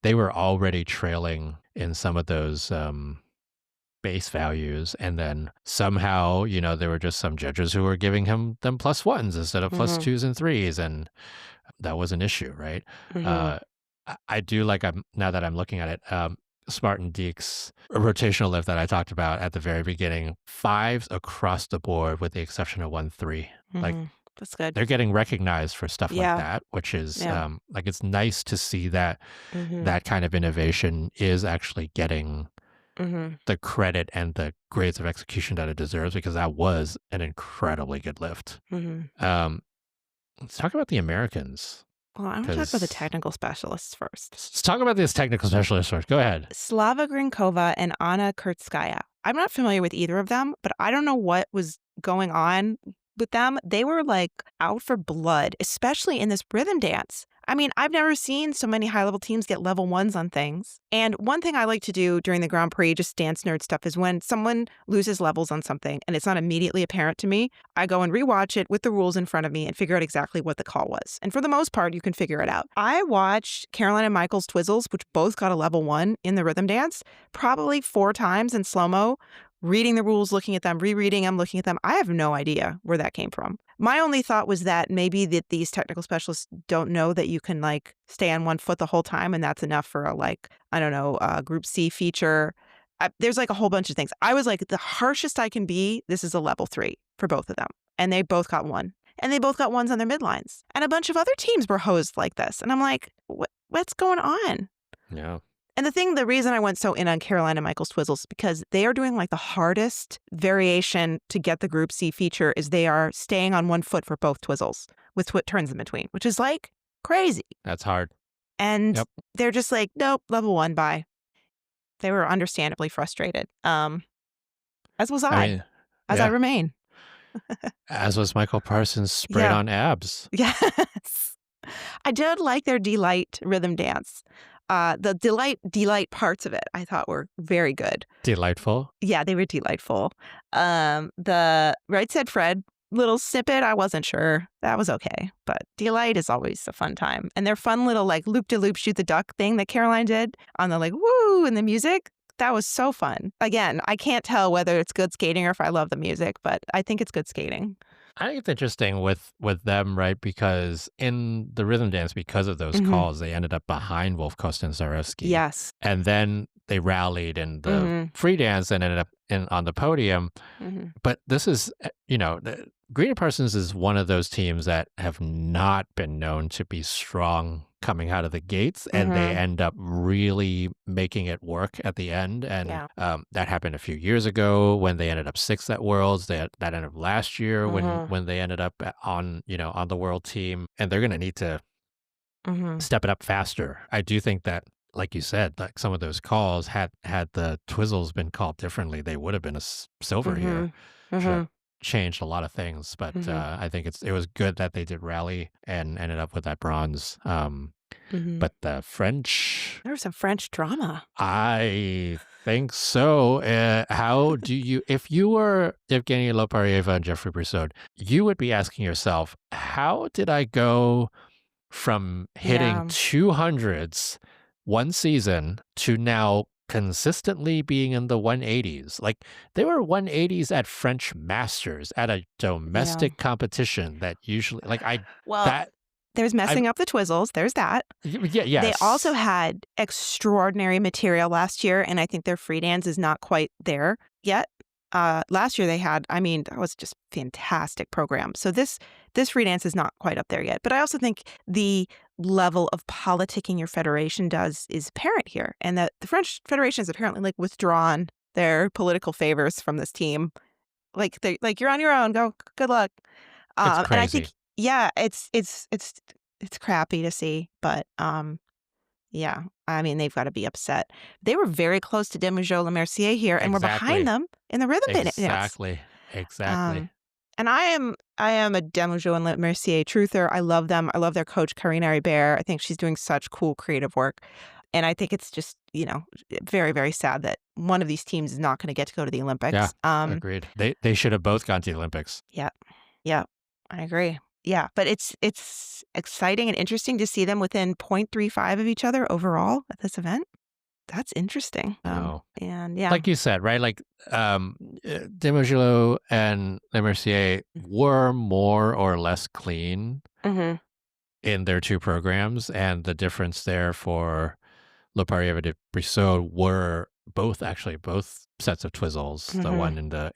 they were already trailing in some of those base values, and then somehow there were just some judges who were giving them +1s instead of +2s and 3s, and that was an issue, right? I do like, now that I'm looking at it, Smart and Deke's rotational lift that I talked about at the very beginning, 5s across the board with the exception of 1-3. Like, that's good. They're getting recognized for stuff like that, which is like, it's nice to see that that kind of innovation is actually getting the credit and the grades of execution that it deserves, because that was an incredibly good lift. Let's talk about the Americans. Well, I want to talk about the technical specialists first. Let's talk about this technical specialist first. Go ahead. Slava Grinkova and Anna Kurtskaya. I'm not familiar with either of them, but I don't know what was going on with them. They were like out for blood, especially in this rhythm dance. I mean, I've never seen so many high-level teams get level 1s on things. And one thing I like to do during the Grand Prix, just dance nerd stuff, is when someone loses levels on something and it's not immediately apparent to me, I go and rewatch it with the rules in front of me and figure out exactly what the call was. And for the most part, you can figure it out. I watched Caroline and Michael's Twizzles, which both got a level 1 in the rhythm dance, probably 4 times in slow-mo, reading the rules, looking at them, rereading them, looking at them. I have no idea where that came from. My only thought was that maybe that these technical specialists don't know that you can like stay on one foot the whole time, and that's enough for a like, I don't know, a Group C feature. There's like a whole bunch of things. I was like, the harshest I can be, this is a level 3 for both of them. And they both got 1. And they both got 1s on their midlines. And a bunch of other teams were hosed like this. And I'm like, what's going on? Yeah. And the reason I went so in on Caroline and Michael's Twizzles is because they are doing like the hardest variation to get the Group C feature is they are staying on one foot for both Twizzles with turns in between, which is like crazy. That's hard. And they're just like, nope, level 1, bye. They were understandably frustrated. As was I remain. As was Michael Parsons' sprayed on abs. Yes. I did like their Delight rhythm dance. The delight parts of it I thought were very good. Delightful? Yeah, they were delightful. The Right Said Fred little snippet, I wasn't sure. That was okay. But Delight is always a fun time. And their fun little like loop-de-loop shoot the duck thing that Caroline did on the like woo and the music, that was so fun. Again, I can't tell whether it's good skating or if I love the music, but I think it's good skating. I think it's interesting with them, right? Because in the rhythm dance, because of those calls, they ended up behind Wolf Kost and Zarewski. Yes. And then they rallied in the free dance and ended up on the podium. But this is, Greta Parsons is one of those teams that have not been known to be strong coming out of the gates, and they end up really making it work at the end. And that happened a few years ago when they ended up 6th at Worlds. That ended up last year when they ended up on the world team, and they're going to need to step it up faster. I do think that, like you said, like some of those calls had the Twizzles been called differently, they would have been a silver here. Changed a lot of things, but I think it was good that they did rally and ended up with that bronze. But the French, there was some French drama. I think so. How do you, if you were Evgeny Loparieva and Jeffrey Brousseau, you would be asking yourself, how did I go from hitting 200s one season to now consistently being in the 180s? Like, they were 180s at French Masters at a domestic competition that usually, there's messing up the Twizzles. There's that. Yes. They also had extraordinary material last year, and I think their free dance is not quite there yet. Last year they had, that was just fantastic program. So this free dance is not quite up there yet. But I also think the level of politicking your federation does is apparent here, and that the French Federation has apparently like withdrawn their political favors from this team. Like they you're on your own. Go, good luck. It's crazy. And I think it's crappy to see, but they've got to be upset. They were very close to Demougeot Lemercier here, and we're behind them in the rhythm dance. Exactly. And I am a Demougeot and Lemercier truther. I love them. I love their coach, Karine Ribert. I think she's doing such cool creative work. And I think it's just, very, very sad that one of these teams is not going to get to go to the Olympics. Yeah, agreed. They should have both gone to the Olympics. Yeah, I agree. Yeah, but it's exciting and interesting to see them within 0.35 of each other overall at this event. That's interesting. And like you said, right? Like Demougeot and Lemercier were more or less clean in their two programs, and the difference there for Loparieva de Brousseau were both sets of Twizzles. The one in the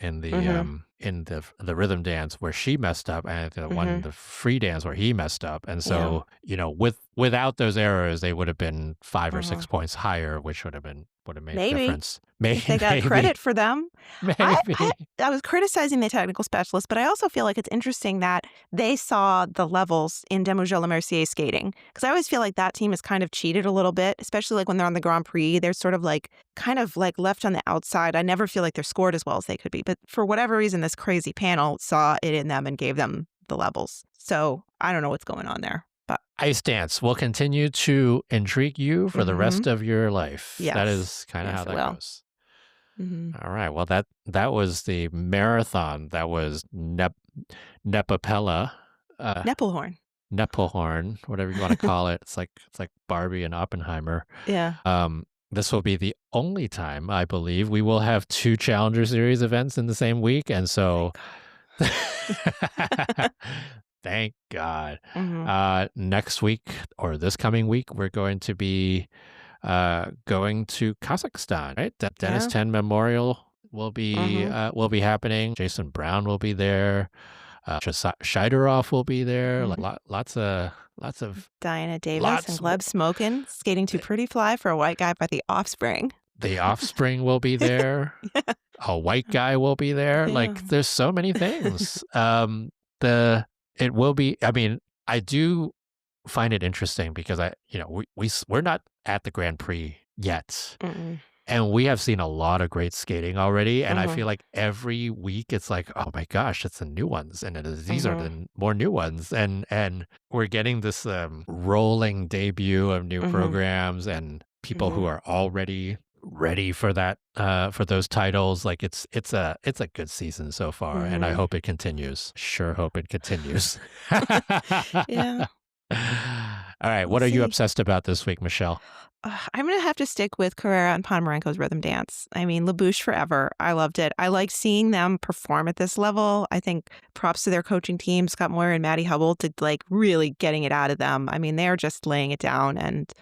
rhythm dance where she messed up, and the one in the free dance where he messed up. And so, without those errors, they would have been 5 or 6 points higher, which would have made a difference. Maybe they got credit for them. Maybe. I was criticizing the technical specialist, but I also feel like it's interesting that they saw the levels in Demougeot Lemercier skating, because I always feel like that team is kind of cheated a little bit, especially like when they're on the Grand Prix. They're sort of like left on the outside. I never feel like they're scored as well as they could be, but for whatever reason, this crazy panel saw it in them and gave them the levels. So I don't know what's going on there. But ice dance will continue to intrigue you for the rest of your life. Yes. That is kind of how Yes, it that will. goes. Mm-hmm. All right. Well, that was the marathon. That was Nepela. Nebelhorn. Nebelhorn, whatever you want to call it. It's like Barbie and Oppenheimer. Yeah. This will be the only time, I believe, we will have 2 Challenger Series events in the same week, and so thank God. Next week or this coming week, we're going to be going to Kazakhstan. Right, Dennis 10 Memorial will be happening. Jason Brown will be there. Scheideroff will be there. Lots of Diana Davis and Gleb Smokin, skating to Pretty Fly for a white guy by the Offspring. The Offspring will be there. A white guy will be there. Yeah. Like, there's so many things. It will be. I mean, I do find it interesting because we're not at the Grand Prix yet. And we have seen a lot of great skating already. And I feel like every week it's like, oh my gosh, it's the new ones. And these are the more new ones. And we're getting this rolling debut of new programs and people who are already ready for that, for those titles. Like, it's a good season so far. And I hope it continues. Sure hope it continues. Yeah. All right. What are you obsessed about this week, Michelle? I'm going to have to stick with Carreira and Ponomarenko's rhythm dance. I mean, LaBouche forever. I loved it. I like seeing them perform at this level. I think props to their coaching team, Scott Moyer and Maddie Hubble, to like really getting it out of them. I mean, they're just laying it down, and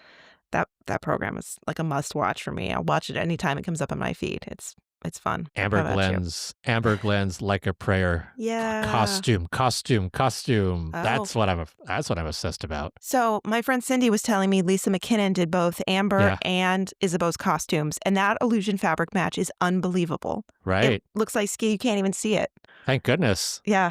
that program is like a must watch for me. I'll watch it anytime it comes up on my feed. It's fun. Amber Glenn's Like a Prayer. Yeah. Costume. Oh. That's what I'm obsessed about. So my friend Cindy was telling me Lisa McKinnon did both Amber and Isabeau's costumes, and that illusion fabric match is unbelievable. Right. It looks like ski. You can't even see it. Thank goodness. Yeah.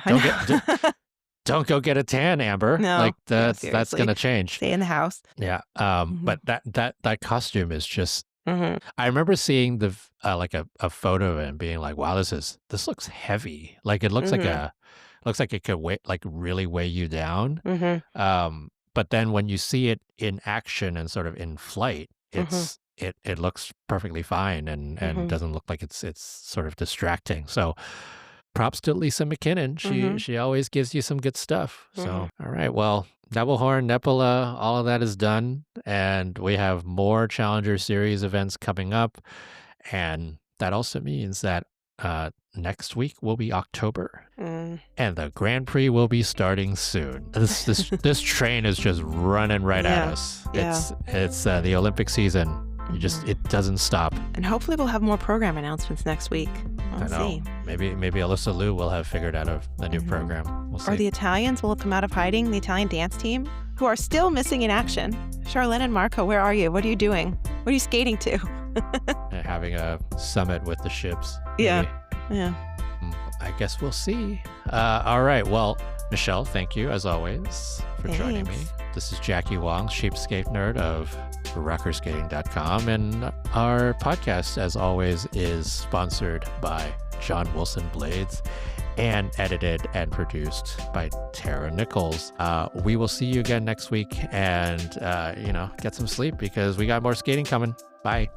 Don't go get a tan, Amber. No. Like, that's going to change. Stay in the house. Yeah. But that costume is just. I remember seeing the a photo of it and being like, wow, this looks heavy. Like, it looks like it could really weigh you down. But then when you see it in action and sort of in flight, it looks perfectly fine and doesn't look like it's sort of distracting. So props to Lisa McKinnon. She always gives you some good stuff. So, all right. Well, Nebelhorn, Nepela, all of that is done. And we have more Challenger Series events coming up. And that also means that next week will be October. And the Grand Prix will be starting soon. This train is just running right at us. It's the Olympic season. It doesn't stop. And hopefully we'll have more program announcements next week. We'll see. Maybe Alyssa Liu will have figured out a new program. We'll see. Or the Italians will have come out of hiding, the Italian dance team, who are still missing in action. Charlene and Marco, where are you? What are you doing? What are you skating to? Having a summit with the ships. Yeah. Yeah. I guess we'll see. All right. Well, Michelle, thank you as always for joining me. This is Jackie Wong, Sheepskate Nerd of rockerskating.com. And our podcast, as always, is sponsored by John Wilson Blades and edited and produced by Tara Nichols. We will see you again next week and, get some sleep because we got more skating coming. Bye.